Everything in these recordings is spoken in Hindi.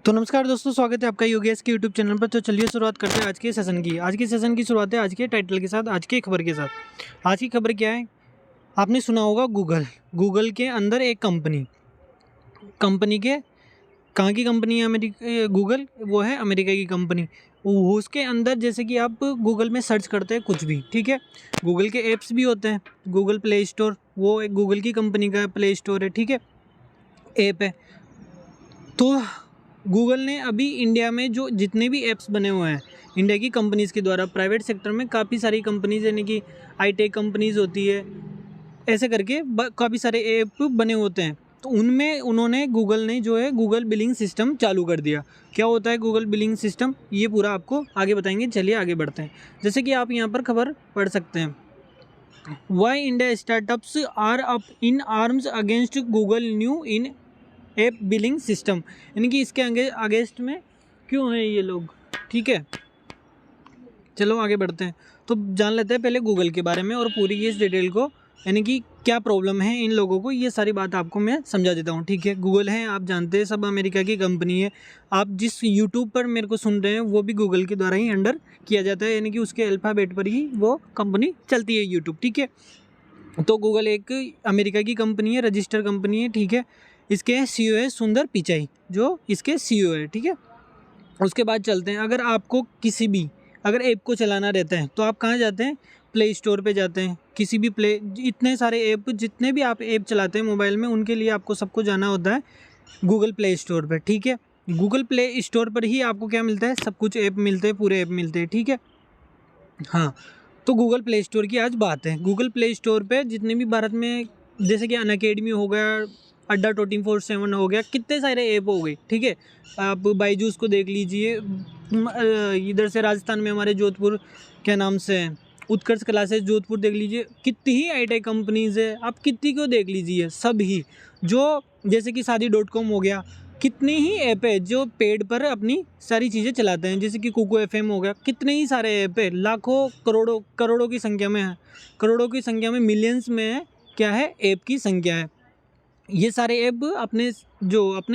तो नमस्कार दोस्तों, स्वागत है आपका योगेश के यूट्यूब चैनल पर। तो चलिए शुरुआत करते हैं आज के सेशन की। आज की सेशन की शुरुआत है आज के टाइटल के साथ, आज की खबर के साथ। आज की खबर क्या है? आपने सुना होगा गूगल के अंदर एक कंपनी के कहाँ की कंपनी है? गूगल वो है अमेरिका की कंपनी। उसके अंदर जैसे कि आप गूगल में सर्च करते हैं कुछ भी, ठीक है, गूगल के ऐप्स भी होते हैं। गूगल प्ले स्टोर वो एक गूगल की कंपनी का प्ले स्टोर है, ठीक है, ऐप है। तो गूगल ने अभी इंडिया में जो जितने भी ऐप्स बने हुए हैं इंडिया की कंपनीज़ के द्वारा, प्राइवेट सेक्टर में काफ़ी सारी कंपनीज यानी कि हाईटेक कंपनीज होती है, ऐसे करके काफ़ी सारे ऐप बने होते हैं। तो उनमें उन्होंने गूगल ने जो है गूगल बिलिंग सिस्टम चालू कर दिया। क्या होता है गूगल बिलिंग सिस्टम, ये पूरा आपको आगे बताएंगे। चलिए आगे बढ़ते हैं। जैसे कि आप यहाँ पर खबर पढ़ सकते हैं, why India startups are up in arms against Google new in app billing system, यानी कि इसके अगेंस्ट में क्यों हैं ये लोग, ठीक है। चलो आगे बढ़ते हैं। तो जान लेते हैं पहले गूगल के बारे में और पूरी इस डिटेल को, यानी कि क्या प्रॉब्लम है इन लोगों को, ये सारी बात आपको मैं समझा देता हूँ, ठीक है। गूगल है, आप जानते हैं, सब अमेरिका की कंपनी है। आप जिस यूट्यूब पर मेरे को सुन रहे हैं वो भी गूगल के द्वारा ही अंडर किया जाता है, यानी कि उसके अल्फ़ाबेट पर ही वो कंपनी चलती है यूट्यूब, ठीक है। तो गूगल एक अमेरिका की कंपनी है, रजिस्टर कंपनी है, ठीक है। इसके सीईओ है सुंदर पिचाई, जो इसके सीईओ है, ठीक है। उसके बाद चलते हैं, अगर ऐप को चलाना रहता है तो आप कहाँ जाते हैं? प्ले स्टोर पे जाते हैं। किसी भी इतने सारे ऐप, जितने भी आप ऐप चलाते हैं मोबाइल में, उनके लिए आपको सबको जाना होता है गूगल प्ले स्टोर पर, ठीक है। गूगल प्ले स्टोर पर ही आपको क्या मिलता है? सब कुछ ऐप मिलते हैं, पूरे ऐप मिलते हैं, ठीक है। हाँ, तो गूगल प्ले स्टोर की आज बात है। गूगल प्ले स्टोर पे जितने भी भारत में, जैसे कि अनअकैडमी हो गया, अड्डा 24/7 हो गया, कितने सारे ऐप हो गए, ठीक है। आप बाईजूस को देख लीजिए, इधर से राजस्थान में हमारे जोधपुर क्या नाम से है, उत्कर्ष क्लासेस जोधपुर देख लीजिए, कितनी ही आई.टी कंपनीज है, आप कितनी को देख लीजिए, सब ही जो जैसे कि शादी.com हो गया, कितनी ही ऐप है जो पेड पर अपनी सारी चीज़ें चलाते हैं, जैसे कि कुकू एफएम हो गया, कितने ही सारे ऐप है, लाखों करोड़ों की संख्या में है, करोड़ों की संख्या में, मिलियंस में है, क्या है, ऐप की संख्या है। ये सारे ऐप अपने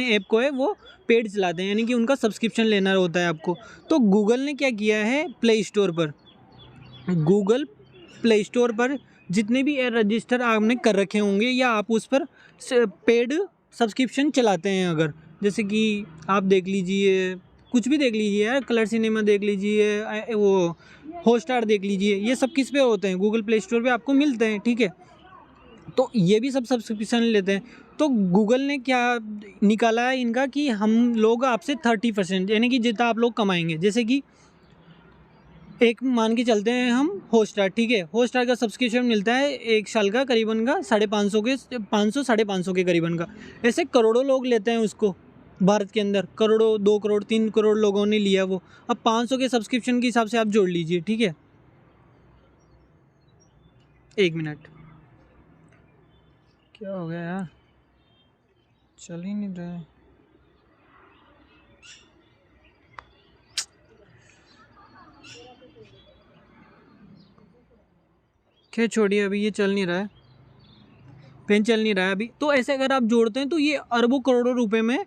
ऐप को है वो पेड चलाते हैं, यानी कि उनका सब्सक्रिप्शन लेना होता है आपको। तो गूगल ने क्या किया है, गूगल प्ले स्टोर पर जितने भी रजिस्टर आपने कर रखे होंगे या आप उस पर पेड सब्सक्रिप्शन चलाते हैं, अगर जैसे कि आप देख लीजिए, कुछ भी देख लीजिए यार, कलर सिनेमा देख लीजिए, वो हॉटस्टार देख लीजिए, ये सब किस पे होते हैं? गूगल प्ले स्टोर पे आपको मिलते हैं, ठीक है। तो ये भी सब सब्सक्रिप्शन लेते हैं। तो गूगल ने क्या निकाला है इनका कि हम लोग आपसे 30%, यानी कि जितना आप लोग कमाएंगे, जैसे कि एक मान के चलते हैं हम हॉटस्टार, ठीक है, हॉटस्टार का सब्सक्रिप्शन मिलता है 1 साल का करीबन का 550 के करीबन का। ऐसे करोड़ों लोग लेते हैं उसको, भारत के अंदर करोड़ों, 2 करोड़ 3 करोड़ लोगों ने लिया वो। अब 500 के सब्सक्रिप्शन के हिसाब से आप जोड़ लीजिए, ठीक है। 1 मिनट, क्या हो गया यार, चल ही नहीं रहा है। क्या, छोड़िए, अभी ये चल नहीं रहा है, पेन चल नहीं रहा है अभी। तो ऐसे अगर आप जोड़ते हैं तो ये अरबों करोड़ों रुपए में,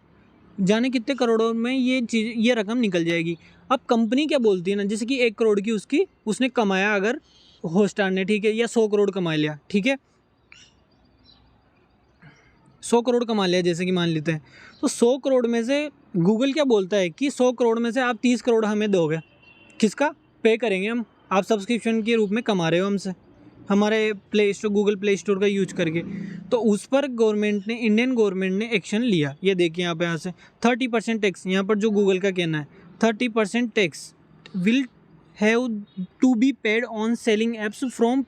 जाने कितने करोड़ों में ये रकम निकल जाएगी। अब कंपनी क्या बोलती है ना, जैसे कि 1 करोड़ की उसने कमाया अगर हॉटस्टार ने, ठीक है, या 100 करोड़ कमा लिया, ठीक है, 100 करोड़ कमा लिया जैसे कि मान लेते हैं, तो 100 करोड़ में से गूगल क्या बोलता है कि 100 करोड़ में से आप 30 करोड़ हमें दोगे। किसका पे करेंगे हम? आप सब्सक्रिप्शन के रूप में कमा रहे हो हमसे, हमारे गूगल प्ले स्टोर का यूज करके। तो उस पर इंडियन गवर्नमेंट ने एक्शन लिया। ये देखिए आप यहाँ से 30% टैक्स, यहाँ पर जो गूगल का कहना है 30% tax will have to be paid on selling apps from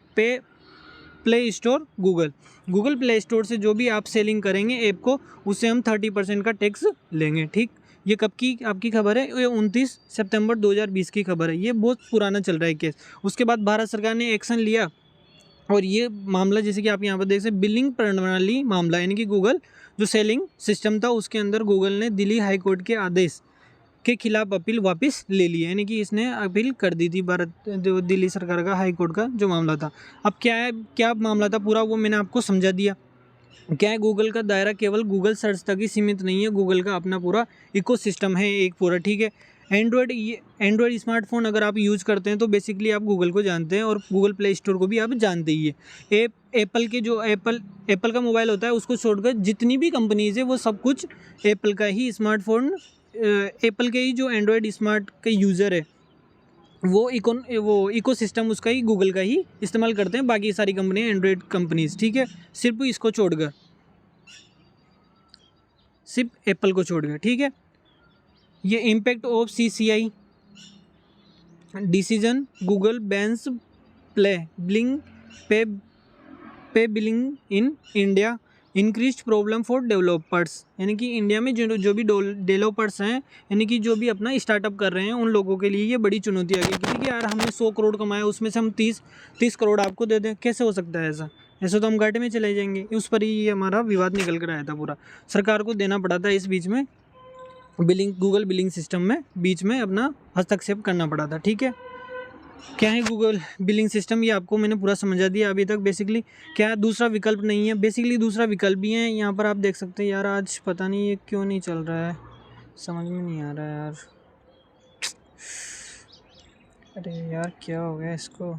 play store Google play store से जो भी आप सेलिंग करेंगे ऐप को, उससे हम 30% का टैक्स लेंगे, ठीक। ये कब की आपकी खबर है? ये 29 सितंबर 2020 की खबर है, ये बहुत पुराना चल रहा है केस। उसके बाद भारत सरकार ने एक्शन लिया और ये मामला, जैसे कि आप यहाँ पर देख सकते, बिलिंग प्रणाली मामला, यानी कि गूगल जो सेलिंग सिस्टम था उसके अंदर गूगल ने दिल्ली हाई कोर्ट के आदेश के खिलाफ अपील वापस ले ली है, यानी कि इसने अपील कर दी थी जो दिल्ली सरकार का हाई कोर्ट का जो मामला था। अब क्या है, क्या मामला था पूरा, वो मैंने आपको समझा दिया। क्या है, गूगल का दायरा केवल गूगल सर्च तक ही सीमित नहीं है, गूगल का अपना पूरा इकोसिस्टम है एक पूरा, ठीक है। एंड्रॉयड स्मार्टफोन अगर आप यूज़ करते हैं तो बेसिकली आप गूगल को जानते हैं, और गूगल प्ले स्टोर को भी आप जानते ही है। एप्पल के जो एप्पल का मोबाइल होता है उसको छोड़कर जितनी भी कंपनीज है वो सब कुछ एप्पल का ही स्मार्टफोन, एप्पल के ही जो एंड्रॉयड स्मार्ट के यूज़र है वो इकोसिस्टम उसका ही गूगल का ही इस्तेमाल करते हैं, बाकी सारी कंपनियां एंड्रॉयड कंपनीज, ठीक है, सिर्फ इसको छोड़कर, सिर्फ एप्पल को छोड़कर, ठीक है। ये impact of CCI decision, Google bans play billing pay billing in India, increased problem for developers, यानी कि इंडिया में जो भी डेवलपर्स हैं, यानी कि जो भी अपना स्टार्टअप कर रहे हैं उन लोगों के लिए ये बड़ी चुनौती आ गई, क्योंकि यार हमने 100 करोड़ कमाया, उसमें से हम 30 करोड़ आपको दे दें, कैसे हो सकता है ऐसा? ऐसे तो हम घाटे में चले जाएंगे। उस पर ही ये हमारा विवाद निकल कर आया था पूरा, सरकार को देना पड़ा था इस बीच में, गूगल बिलिंग सिस्टम में बीच में अपना हस्तक्षेप करना पड़ा था, ठीक है। क्या है गूगल बिलिंग सिस्टम, ये आपको मैंने पूरा समझा दिया अभी तक। बेसिकली क्या दूसरा विकल्प नहीं है, बेसिकली दूसरा विकल्प भी है, यहाँ पर आप देख सकते हैं। यार आज पता नहीं ये क्यों नहीं चल रहा है, समझ में नहीं आ रहा है यार, अरे यार क्या हो गया इसको,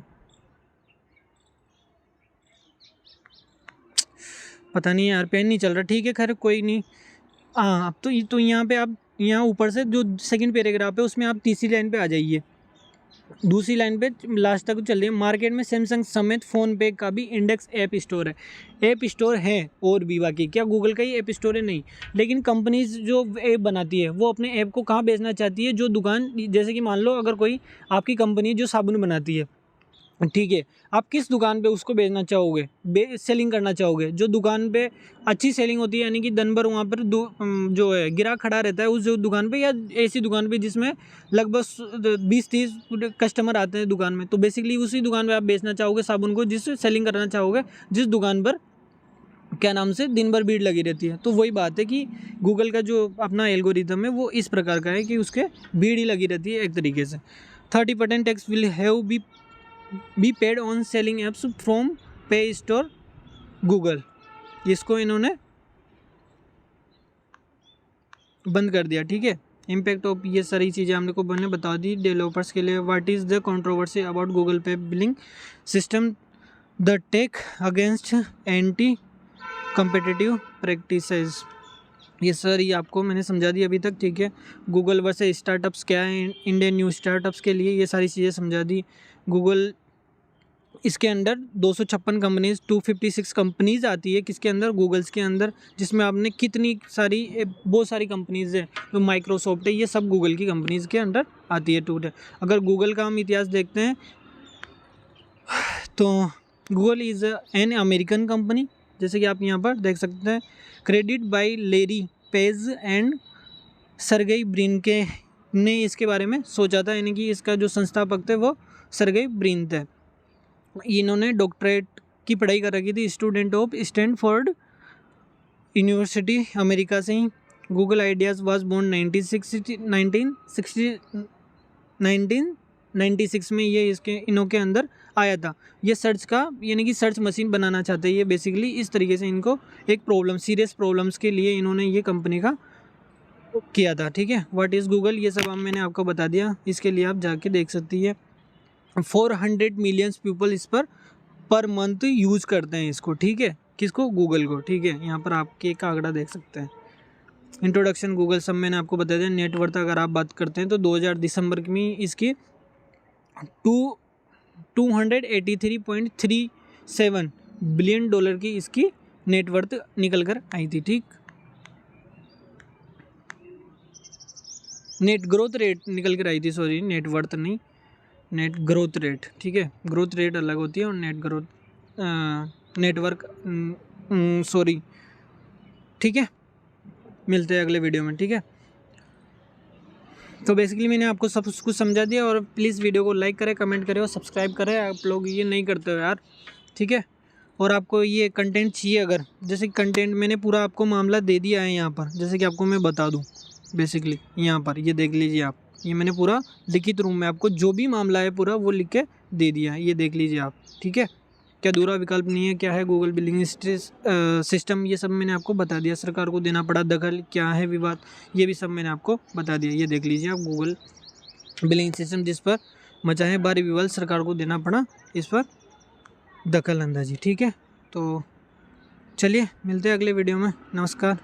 पता नहीं यार, पेन नहीं चल रहा, ठीक है, खैर कोई नहीं। हाँ अब तो यहाँ पे आप, यहाँ ऊपर से जो सेकंड पैराग्राफ है उसमें आप तीसरी लाइन पे आ जाइए, दूसरी लाइन पे लास्ट तक चल रही है। मार्केट में सैमसंग समेत फ़ोनपे का भी इंडेक्स ऐप स्टोर है, ऐप स्टोर है और भी बाकी, क्या गूगल का ही ऐप स्टोर है? नहीं, लेकिन कंपनीज जो ऐप बनाती है वो अपने ऐप को कहाँ बेचना चाहती है, जो दुकान, जैसे कि मान लो अगर कोई आपकी कंपनी जो साबुन बनाती है, ठीक है, आप किस दुकान पे उसको बेचना चाहोगे, सेलिंग करना चाहोगे? जो दुकान पे अच्छी सेलिंग होती है, यानी कि दिन भर वहाँ पर जो है गिराक खड़ा रहता है उस जो दुकान पे, या ऐसी दुकान पे जिसमें लगभग 20-30 कस्टमर आते हैं दुकान में, तो बेसिकली उसी दुकान पे आप बेचना चाहोगे साबुन को, जिस सेलिंग करना चाहोगे, जिस दुकान पर क्या नाम से दिन भर भीड़ लगी रहती है। तो वही बात है कि गूगल का जो अपना एल्गोरिथम है वो इस प्रकार का है कि उसके भीड़ ही लगी रहती है एक तरीके से। 30% tax will have B paid on selling apps from पे स्टोर गूगल, इसको इन्होंने बंद कर दिया, ठीक है। इम्पैक्ट ऑफ, ये सारी चीज़ें हमने को मैंने बता दी डेवलपर्स के लिए। What is the controversy about Google pay billing system, the tech against anti competitive practices, ये सर ये आपको मैंने समझा दी अभी तक, ठीक है। गूगल वर्सेस स्टार्टअप्स क्या है, इंडियन न्यू स्टार्टअप्स के लिए ये सारी चीज़ें समझा दी। गूगल, इसके अंदर 256 कंपनीज, 256 कंपनीज आती है किसके अंदर, गूगल्स के अंदर, जिसमें आपने कितनी सारी, बहुत सारी कंपनीज है, जो माइक्रोसॉफ्ट है, ये सब गूगल की कंपनीज के अंदर आती है टूटे। अगर गूगल का हम इतिहास देखते हैं तो Google is an American company, जैसे कि आप यहाँ पर देख सकते हैं। Credit by Larry page and Sergey Brin के ने इसके बारे में सोचा था, यानी कि इसका जो संस्थापक थे वो सर्गेई ब्रिन थे। इन्होंने डॉक्टरेट की पढ़ाई कर रखी थी, student of Stanford university, America से ही। गूगल आइडियाज़ वाज बोर्न 1996 में ये इसके इनों के अंदर आया था। ये सर्च का, यानी कि सर्च मशीन बनाना चाहते हैं ये बेसिकली, इस तरीके से इनको एक प्रॉब्लम, सीरियस प्रॉब्लम्स के लिए इन्होंने ये कंपनी का किया था, ठीक है। व्हाट इज़ गूगल, ये सब मैंने आपको बता दिया, इसके लिए आप जाके देख सकती है। 400 मिलियन पीपल इस पर मंथ यूज़ करते हैं इसको, ठीक है, किसको, गूगल को, ठीक है। यहाँ पर आपके एक आंकड़ा देख सकते हैं। इंट्रोडक्शन गूगल सब मैंने आपको बता दिया। नेटवर्थ अगर आप बात करते हैं तो 2000 दिसंबर में इसकी 283.37 बिलियन डॉलर की इसकी नेटवर्थ निकल कर आई थी, ठीक। नेट ग्रोथ रेट निकल कर आई थी, सॉरी नेटवर्थ नहीं, नेट ग्रोथ रेट, ठीक है। ग्रोथ रेट अलग होती है और नेट ग्रोथ नेटवर्क, सॉरी, ठीक है। मिलते हैं अगले वीडियो में, ठीक है। तो बेसिकली मैंने आपको सब कुछ समझा दिया, और प्लीज़ वीडियो को लाइक करें, कमेंट करें और सब्सक्राइब करें। आप लोग ये नहीं करते हो यार, ठीक है। और आपको ये कंटेंट चाहिए, अगर जैसे कंटेंट मैंने पूरा आपको मामला दे दिया है यहाँ पर, जैसे कि आपको मैं बता दूँ बेसिकली यहाँ पर, ये देख लीजिए आप, ये मैंने पूरा लिखित रूप में आपको जो भी मामला है पूरा वो लिख के दे दिया है, ये देख लीजिए आप, ठीक है। क्या दूसरा विकल्प नहीं है, क्या है गूगल बिलिंग सिस्टम, ये सब मैंने आपको बता दिया। सरकार को देना पड़ा दखल, क्या है विवाद, ये भी सब मैंने आपको बता दिया। ये देख लीजिए आप, गूगल बिलिंग सिस्टम जिस पर मचा है भारी विवाद, सरकार को देना पड़ा इस पर दखल अंदाजी। ठीक है, तो चलिए मिलते हैं अगले वीडियो में। नमस्कार।